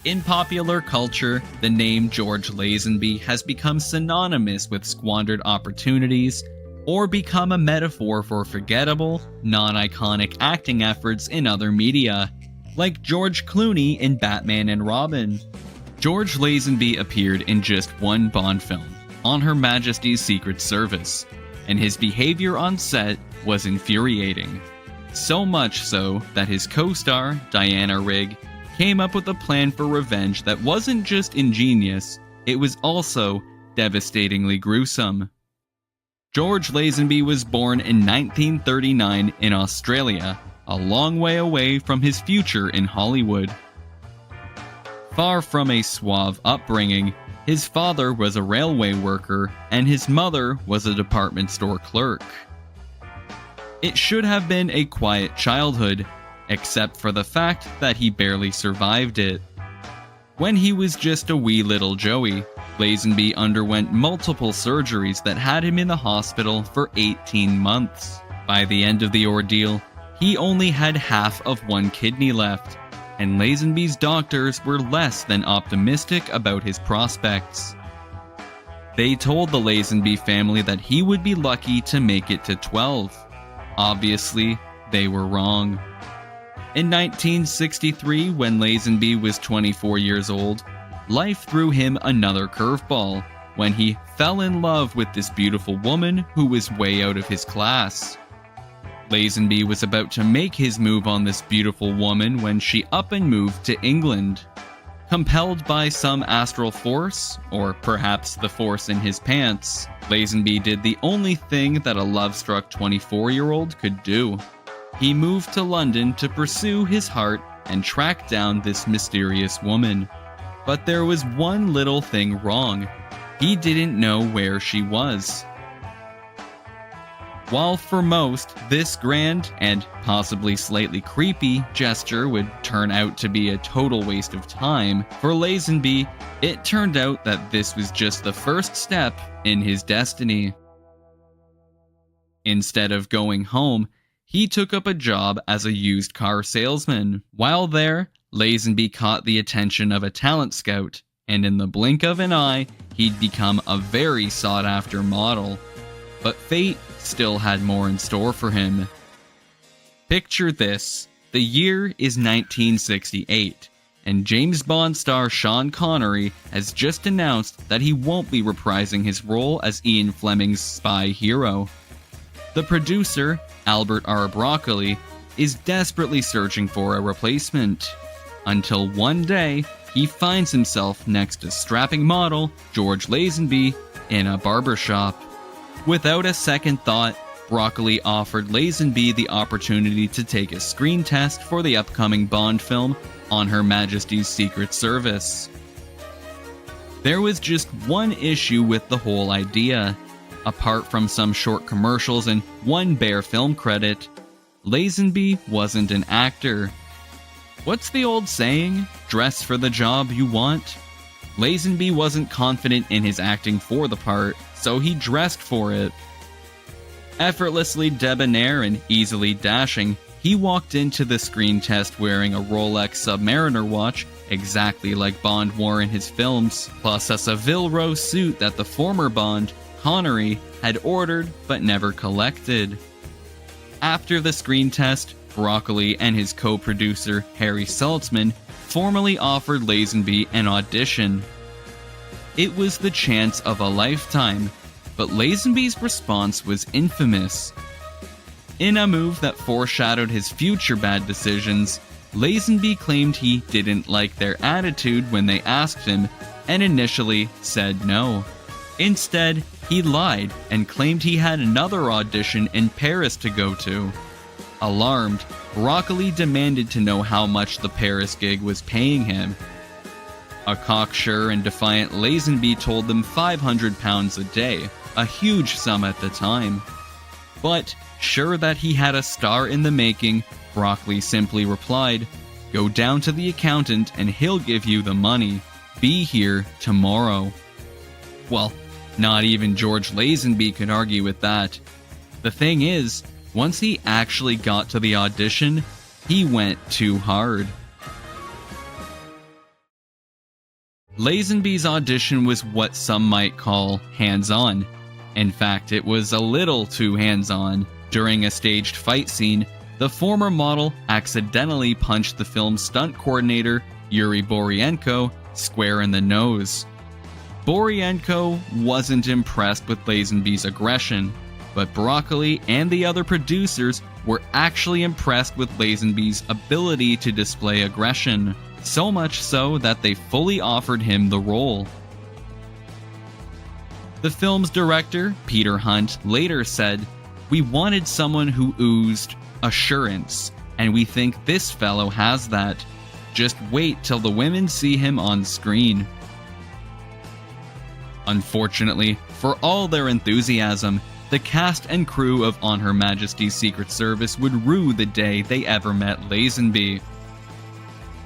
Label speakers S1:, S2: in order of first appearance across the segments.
S1: In popular culture, the name George Lazenby has become synonymous with squandered opportunities, or become a metaphor for forgettable, non-iconic acting efforts in other media, like George Clooney in Batman and Robin. George Lazenby appeared in just one Bond film, On Her Majesty's Secret Service, and his behavior on set was infuriating. So much so that his co-star, Diana Rigg, came up with a plan for revenge that wasn't just ingenious, it was also devastatingly gruesome. George Lazenby was born in 1939 in Australia, a long way away from his future in Hollywood. Far from a suave upbringing, his father was a railway worker and his mother was a department store clerk. It should have been a quiet childhood, except for the fact that he barely survived it. When he was just a wee little Joey, Lazenby underwent multiple surgeries that had him in the hospital for 18 months. By the end of the ordeal, he only had half of one kidney left, and Lazenby's doctors were less than optimistic about his prospects. They told the Lazenby family that he would be lucky to make it to 12. Obviously, they were wrong. In 1963, when Lazenby was 24 years old, life threw him another curveball when he fell in love with this beautiful woman who was way out of his class. Lazenby was about to make his move on this beautiful woman when she up and moved to England. Compelled by some astral force, or perhaps the force in his pants, Lazenby did the only thing that a love-struck 24-year-old could do. He moved to London to pursue his heart and track down this mysterious woman. But there was one little thing wrong. He didn't know where she was. While for most, this grand and possibly slightly creepy gesture would turn out to be a total waste of time, for Lazenby, it turned out that this was just the first step in his destiny. Instead of going home, he took up a job as a used car salesman. While there, Lazenby caught the attention of a talent scout, and in the blink of an eye, he'd become a very sought-after model. But fate still had more in store for him. Picture this. The year is 1968, and James Bond star Sean Connery has just announced that he won't be reprising his role as Ian Fleming's spy hero. The producer, Albert R. Broccoli, is desperately searching for a replacement, until one day he finds himself next to strapping model George Lazenby in a barbershop. Without a second thought, Broccoli offered Lazenby the opportunity to take a screen test for the upcoming Bond film On Her Majesty's Secret Service. There was just one issue with the whole idea. Apart from some short commercials and one bare film credit, Lazenby wasn't an actor. What's the old saying? Dress for the job you want? Lazenby wasn't confident in his acting for the part, so he dressed for it. Effortlessly debonair and easily dashing, he walked into the screen test wearing a Rolex Submariner watch, exactly like Bond wore in his films, plus a Savile Row suit that the former Bond, Connery, had ordered but never collected. After the screen test, Broccoli and his co-producer, Harry Saltzman, formally offered Lazenby an audition. It was the chance of a lifetime, but Lazenby's response was infamous. In a move that foreshadowed his future bad decisions, Lazenby claimed he didn't like their attitude when they asked him, and initially said no. Instead, he lied and claimed he had another audition in Paris to go to. Alarmed, Broccoli demanded to know how much the Paris gig was paying him. A cocksure and defiant Lazenby told them £500 a day, a huge sum at the time. But, sure that he had a star in the making, Broccoli simply replied, "Go down to the accountant and he'll give you the money. Be here tomorrow." Well, not even George Lazenby could argue with that. The thing is, once he actually got to the audition, he went too hard. Lazenby's audition was what some might call hands-on. In fact, it was a little too hands-on. During a staged fight scene, the former model accidentally punched the film's stunt coordinator, Yuri Boryenko, square in the nose. Boryenko wasn't impressed with Lazenby's aggression, but Broccoli and the other producers were actually impressed with Lazenby's ability to display aggression, so much so that they fully offered him the role. The film's director, Peter Hunt, later said, "We wanted someone who oozed assurance, and we think this fellow has that. Just wait till the women see him on screen." Unfortunately, for all their enthusiasm, the cast and crew of On Her Majesty's Secret Service would rue the day they ever met Lazenby.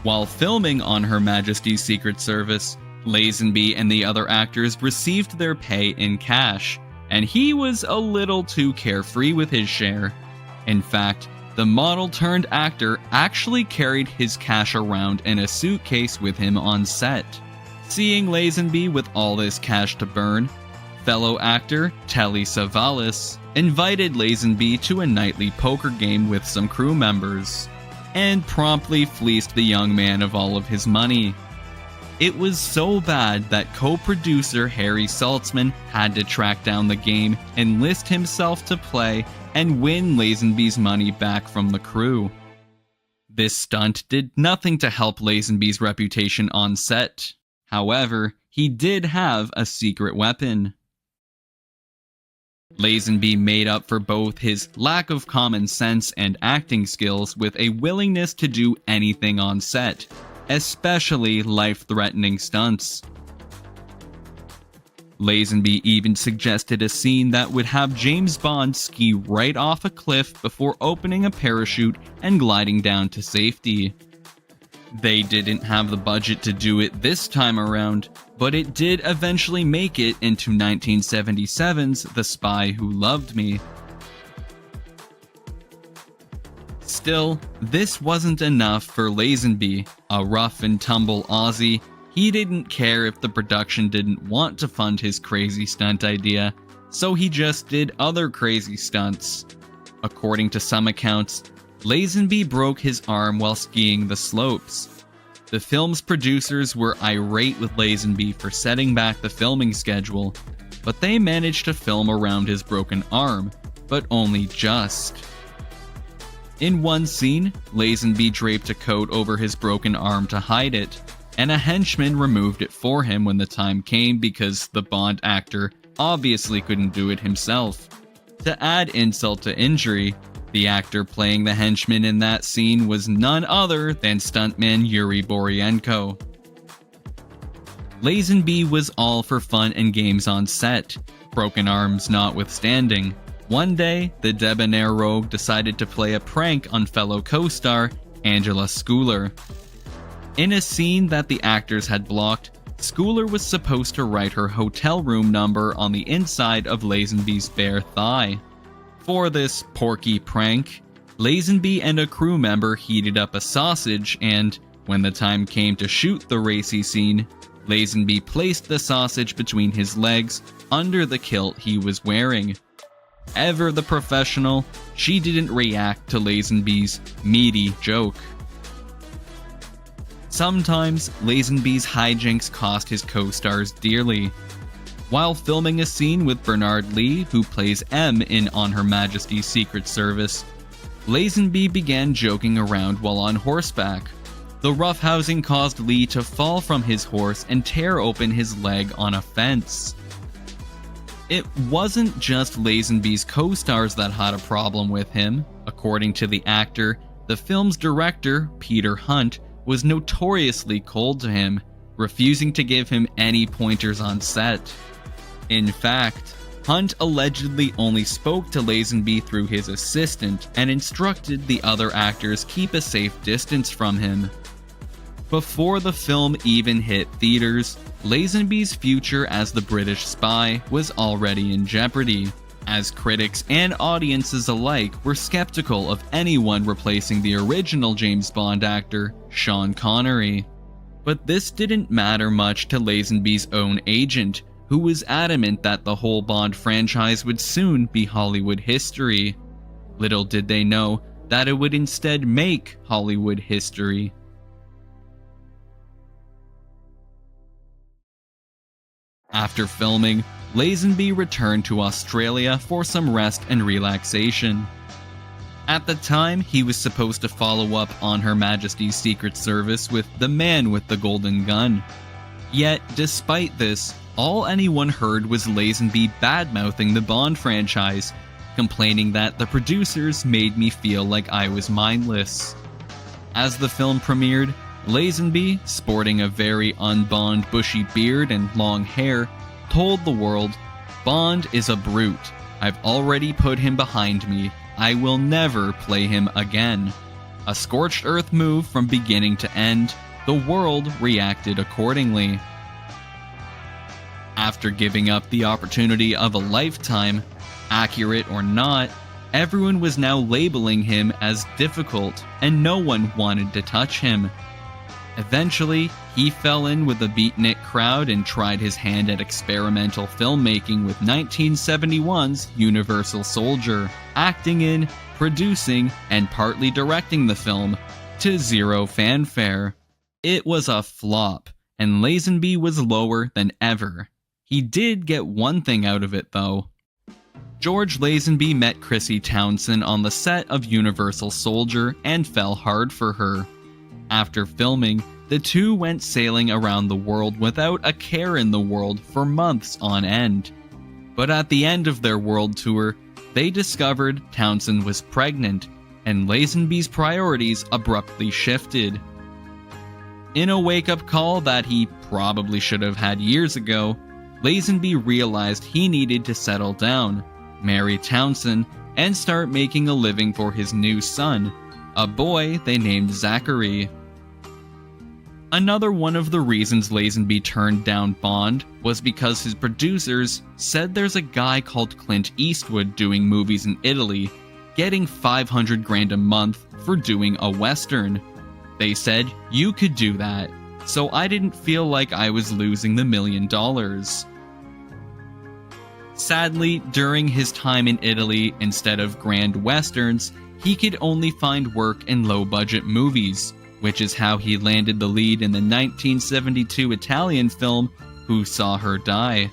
S1: While filming On Her Majesty's Secret Service, Lazenby and the other actors received their pay in cash, and he was a little too carefree with his share. In fact, the model-turned-actor actually carried his cash around in a suitcase with him on set. Seeing Lazenby with all this cash to burn, fellow actor Telly Savalas invited Lazenby to a nightly poker game with some crew members, and promptly fleeced the young man of all of his money. It was so bad that co-producer Harry Saltzman had to track down the game, enlist himself to play, and win Lazenby's money back from the crew. This stunt did nothing to help Lazenby's reputation on set. However, he did have a secret weapon. Lazenby made up for both his lack of common sense and acting skills with a willingness to do anything on set, especially life-threatening stunts. Lazenby even suggested a scene that would have James Bond ski right off a cliff before opening a parachute and gliding down to safety. They didn't have the budget to do it this time around, but it did eventually make it into 1977's The Spy Who Loved Me. Still, this wasn't enough for Lazenby, a rough and tumble Aussie. He didn't care if the production didn't want to fund his crazy stunt idea, so he just did other crazy stunts. According to some accounts, Lazenby broke his arm while skiing the slopes. The film's producers were irate with Lazenby for setting back the filming schedule, but they managed to film around his broken arm, but only just. In one scene, Lazenby draped a coat over his broken arm to hide it, and a henchman removed it for him when the time came because the Bond actor obviously couldn't do it himself. To add insult to injury, the actor playing the henchman in that scene was none other than stuntman Yuri Boryenko. Lazenby was all for fun and games on set, broken arms notwithstanding. One day, the debonair rogue decided to play a prank on fellow co-star Angela Schuyler. In a scene that the actors had blocked, Schuyler was supposed to write her hotel room number on the inside of Lazenby's bare thigh. For this porky prank, Lazenby and a crew member heated up a sausage and, when the time came to shoot the racy scene, Lazenby placed the sausage between his legs under the kilt he was wearing. Ever the professional, she didn't react to Lazenby's meaty joke. Sometimes, Lazenby's hijinks cost his co-stars dearly. While filming a scene with Bernard Lee, who plays M in On Her Majesty's Secret Service, Lazenby began joking around while on horseback. The roughhousing caused Lee to fall from his horse and tear open his leg on a fence. It wasn't just Lazenby's co-stars that had a problem with him. According to the actor, the film's director, Peter Hunt, was notoriously cold to him, refusing to give him any pointers on set. In fact, Hunt allegedly only spoke to Lazenby through his assistant and instructed the other actors keep a safe distance from him. Before the film even hit theaters, Lazenby's future as the British spy was already in jeopardy, as critics and audiences alike were skeptical of anyone replacing the original James Bond actor, Sean Connery. But this didn't matter much to Lazenby's own agent, who was adamant that the whole Bond franchise would soon be Hollywood history. Little did they know that it would instead make Hollywood history. After filming, Lazenby returned to Australia for some rest and relaxation. At the time, he was supposed to follow up on Her Majesty's Secret Service with The Man with the Golden Gun. Yet, despite this, all anyone heard was Lazenby badmouthing the Bond franchise, complaining that the producers made me feel like I was mindless. As the film premiered, Lazenby, sporting a very un-Bond bushy beard and long hair, told the world, "Bond is a brute. I've already put him behind me. I will never play him again." A scorched earth move from beginning to end. The world reacted accordingly. After giving up the opportunity of a lifetime, accurate or not, everyone was now labeling him as difficult, and no one wanted to touch him. Eventually, he fell in with the beatnik crowd and tried his hand at experimental filmmaking with 1971's Universal Soldier, acting in, producing, and partly directing the film, to zero fanfare. It was a flop, and Lazenby was lower than ever. He did get one thing out of it, though. George Lazenby met Chrissy Townsend on the set of Universal Soldier and fell hard for her. After filming, the two went sailing around the world without a care in the world for months on end. But at the end of their world tour, they discovered Townsend was pregnant, and Lazenby's priorities abruptly shifted. In a wake-up call that he probably should have had years ago, Lazenby realized he needed to settle down, marry Townsend, and start making a living for his new son, a boy they named Zachary. Another one of the reasons Lazenby turned down Bond was because his producers said there's a guy called Clint Eastwood doing movies in Italy, getting $500,000 a month for doing a Western. They said, "You could do that," so I didn't feel like I was losing the $1 million. Sadly, during his time in Italy, instead of grand westerns, he could only find work in low-budget movies, which is how he landed the lead in the 1972 Italian film Who Saw Her Die.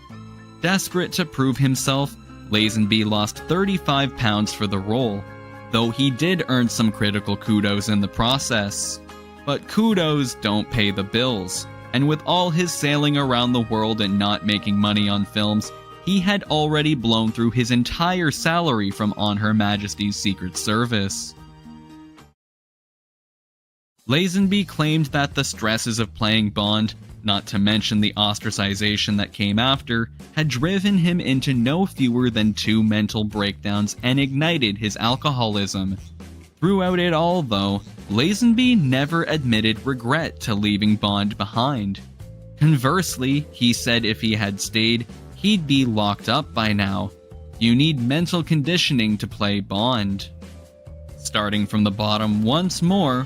S1: Desperate to prove himself, Lazenby lost 35 pounds for the role, though he did earn some critical kudos in the process. But kudos don't pay the bills, and with all his sailing around the world and not making money on films, he had already blown through his entire salary from On Her Majesty's Secret Service. Lazenby claimed that the stresses of playing Bond, not to mention the ostracization that came after, had driven him into no fewer than 2 mental breakdowns and ignited his alcoholism. Throughout it all, though, Lazenby never admitted regret to leaving Bond behind. Conversely, he said if he had stayed, he'd be locked up by now. You need mental conditioning to play Bond. Starting from the bottom once more,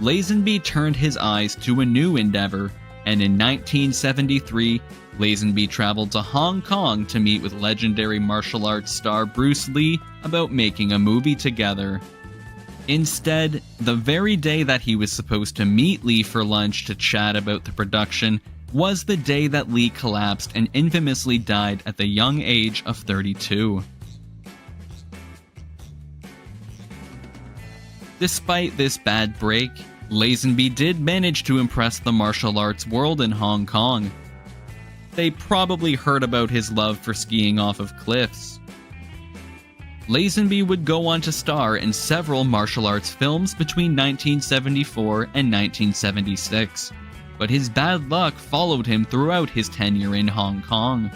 S1: Lazenby turned his eyes to a new endeavor, and in 1973, Lazenby traveled to Hong Kong to meet with legendary martial arts star Bruce Lee about making a movie together. Instead, the very day that he was supposed to meet Lee for lunch to chat about the production was the day that Lee collapsed and infamously died at the young age of 32. Despite this bad break, Lazenby did manage to impress the martial arts world in Hong Kong. They probably heard about his love for skiing off of cliffs. Lazenby would go on to star in several martial arts films between 1974 and 1976, but his bad luck followed him throughout his tenure in Hong Kong.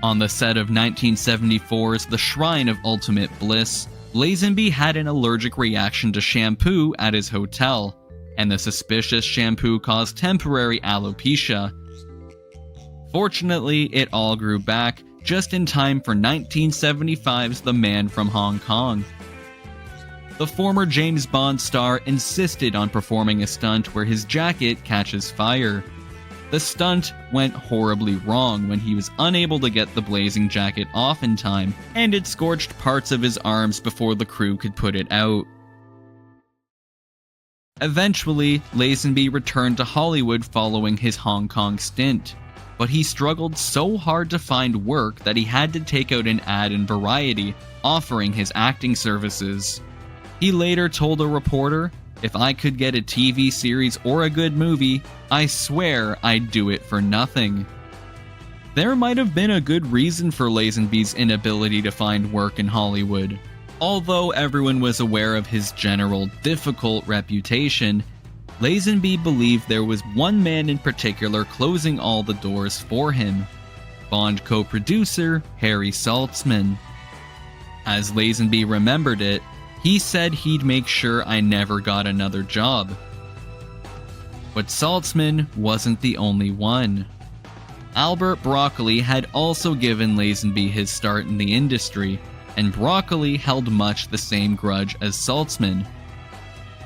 S1: On the set of 1974's The Shrine of Ultimate Bliss, Lazenby had an allergic reaction to shampoo at his hotel, and the suspicious shampoo caused temporary alopecia. Fortunately, it all grew back just in time for 1975's The Man from Hong Kong. The former James Bond star insisted on performing a stunt where his jacket catches fire. The stunt went horribly wrong when he was unable to get the blazing jacket off in time, and it scorched parts of his arms before the crew could put it out. Eventually, Lazenby returned to Hollywood following his Hong Kong stint, but he struggled so hard to find work that he had to take out an ad in Variety offering his acting services. He later told a reporter, "If I could get a TV series or a good movie, I swear I'd do it for nothing." There might have been a good reason for Lazenby's inability to find work in Hollywood. Although everyone was aware of his general difficult reputation, Lazenby believed there was one man in particular closing all the doors for him: Bond co-producer Harry Saltzman. As Lazenby remembered it, he said he'd make sure I never got another job. But Saltzman wasn't the only one. Albert Broccoli had also given Lazenby his start in the industry, and Broccoli held much the same grudge as Saltzman.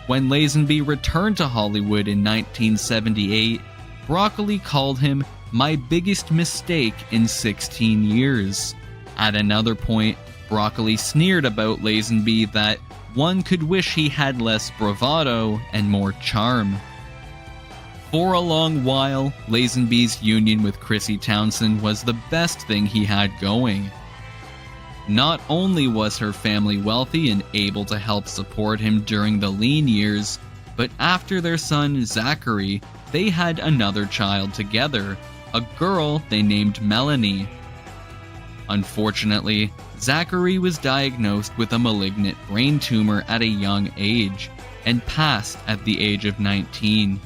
S1: When Lazenby returned to Hollywood in 1978, Broccoli called him "my biggest mistake in 16 years. At another point, Broccoli sneered about Lazenby that one could wish he had less bravado and more charm. For a long while, Lazenby's union with Chrissy Townsend was the best thing he had going. Not only was her family wealthy and able to help support him during the lean years, but after their son Zachary, they had another child together, a girl they named Melanie. Unfortunately, Zachary was diagnosed with a malignant brain tumor at a young age, and passed at the age of 19.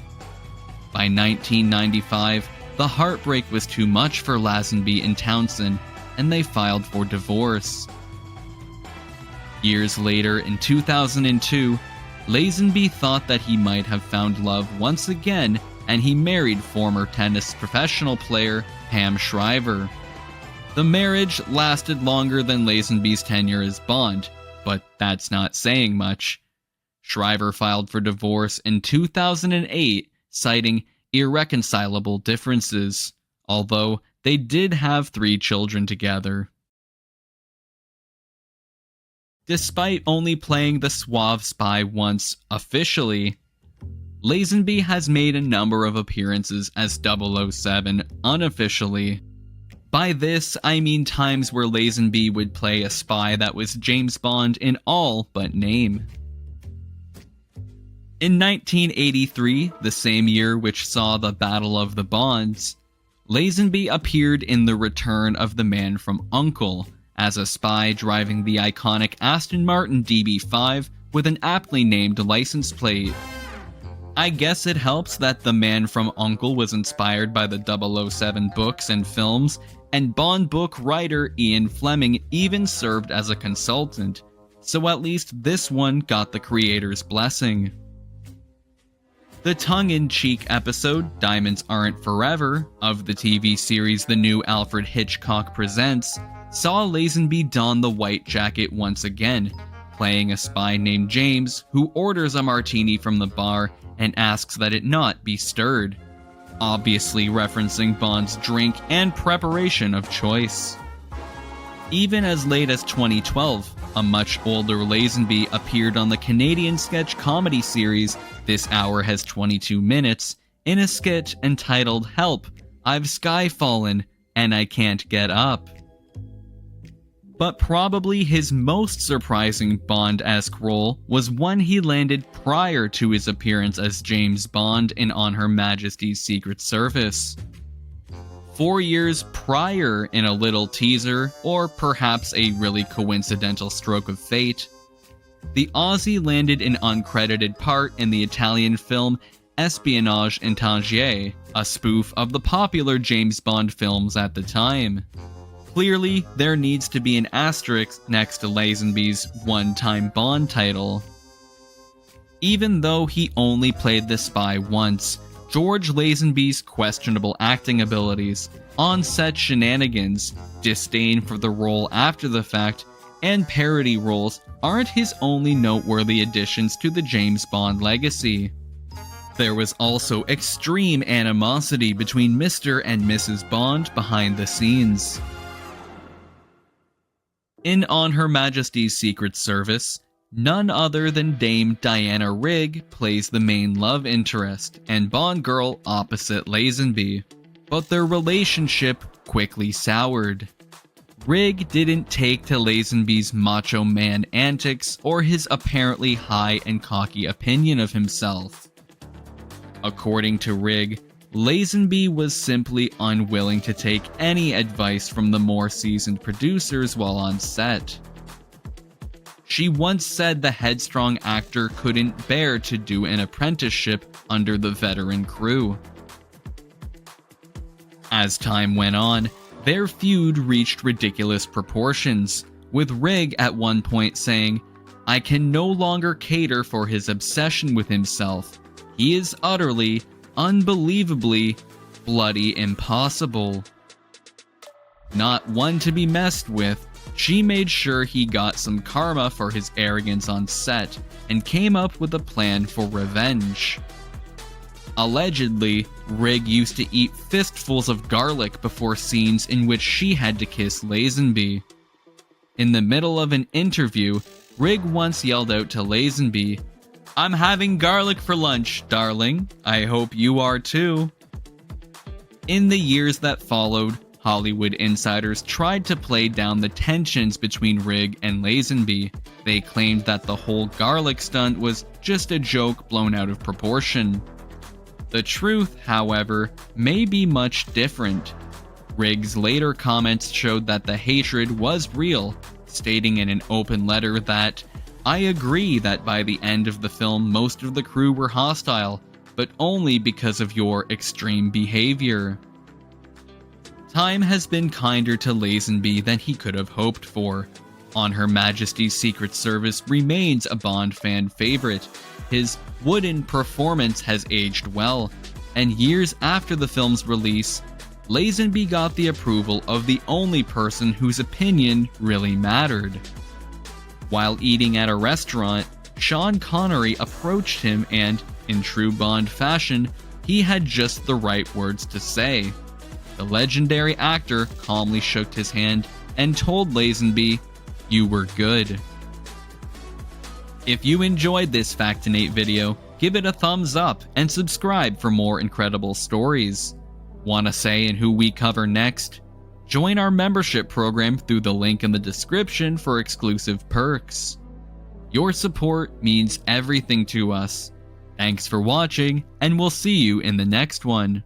S1: By 1995, the heartbreak was too much for Lazenby and Townsend, and they filed for divorce. Years later, in 2002, Lazenby thought that he might have found love once again, and he married former tennis professional player Pam Shriver. The marriage lasted longer than Lazenby's tenure as Bond, but that's not saying much. Shriver filed for divorce in 2008, citing irreconcilable differences, although they did have 3 children together. Despite only playing the suave spy once officially, Lazenby has made a number of appearances as 007 unofficially. By this, I mean times where Lazenby would play a spy that was James Bond in all but name. In 1983, the same year which saw the Battle of the Bonds, Lazenby appeared in The Return of the Man from U.N.C.L.E. as a spy driving the iconic Aston Martin DB5 with an aptly named license plate. I guess it helps that The Man from U.N.C.L.E. was inspired by the 007 books and films, and Bond book writer Ian Fleming even served as a consultant, so at least this one got the creator's blessing. The tongue-in-cheek episode, Diamonds Aren't Forever, of the TV series The New Alfred Hitchcock Presents, saw Lazenby don the white jacket once again, playing a spy named James who orders a martini from the bar and asks that it not be stirred, obviously referencing Bond's drink and preparation of choice. Even as late as 2012, a much older Lazenby appeared on the Canadian sketch comedy series This Hour Has 22 Minutes in a skit entitled "Help, I've Skyfallen and I Can't Get Up." But probably his most surprising Bond-esque role was one he landed prior to his appearance as James Bond in On Her Majesty's Secret Service. 4 years prior, in a little teaser, or perhaps a really coincidental stroke of fate, the Aussie landed an uncredited part in the Italian film Espionnage Intangier, a spoof of the popular James Bond films at the time. Clearly, there needs to be an asterisk next to Lazenby's one-time Bond title. Even though he only played the spy once, George Lazenby's questionable acting abilities, on-set shenanigans, disdain for the role after the fact, and parody roles aren't his only noteworthy additions to the James Bond legacy. There was also extreme animosity between Mr. and Mrs. Bond behind the scenes. In On Her Majesty's Secret Service, none other than Dame Diana Rigg plays the main love interest and Bond girl opposite Lazenby, but their relationship quickly soured. Rigg didn't take to Lazenby's macho man antics or his apparently high and cocky opinion of himself. According to Rigg, Lazenby was simply unwilling to take any advice from the more seasoned producers while on set. She once said the headstrong actor couldn't bear to do an apprenticeship under the veteran crew. As time went on, their feud reached ridiculous proportions, with Rigg at one point saying, "I can no longer cater for his obsession with himself. He is utterly, unbelievably, bloody impossible." Not one to be messed with, she made sure he got some karma for his arrogance on set and came up with a plan for revenge. Allegedly, Rigg used to eat fistfuls of garlic before scenes in which she had to kiss Lazenby. In the middle of an interview, Rigg once yelled out to Lazenby, "I'm having garlic for lunch, darling. I hope you are too." In the years that followed, Hollywood insiders tried to play down the tensions between Rigg and Lazenby. They claimed that the whole garlic stunt was just a joke blown out of proportion. The truth, however, may be much different. Rigg's later comments showed that the hatred was real, stating in an open letter that, "I agree that by the end of the film most of the crew were hostile, but only because of your extreme behavior." Time has been kinder to Lazenby than he could have hoped for. On Her Majesty's Secret Service remains a Bond fan favorite. His wooden performance has aged well, and years after the film's release, Lazenby got the approval of the only person whose opinion really mattered. While eating at a restaurant, Sean Connery approached him and, in true Bond fashion, he had just the right words to say. The legendary actor calmly shook his hand and told Lazenby, "You were good." If you enjoyed this Factinate video, give it a thumbs up and subscribe for more incredible stories. Want a say in who we cover next? Join our membership program through the link in the description for exclusive perks. Your support means everything to us. Thanks for watching, and we'll see you in the next one.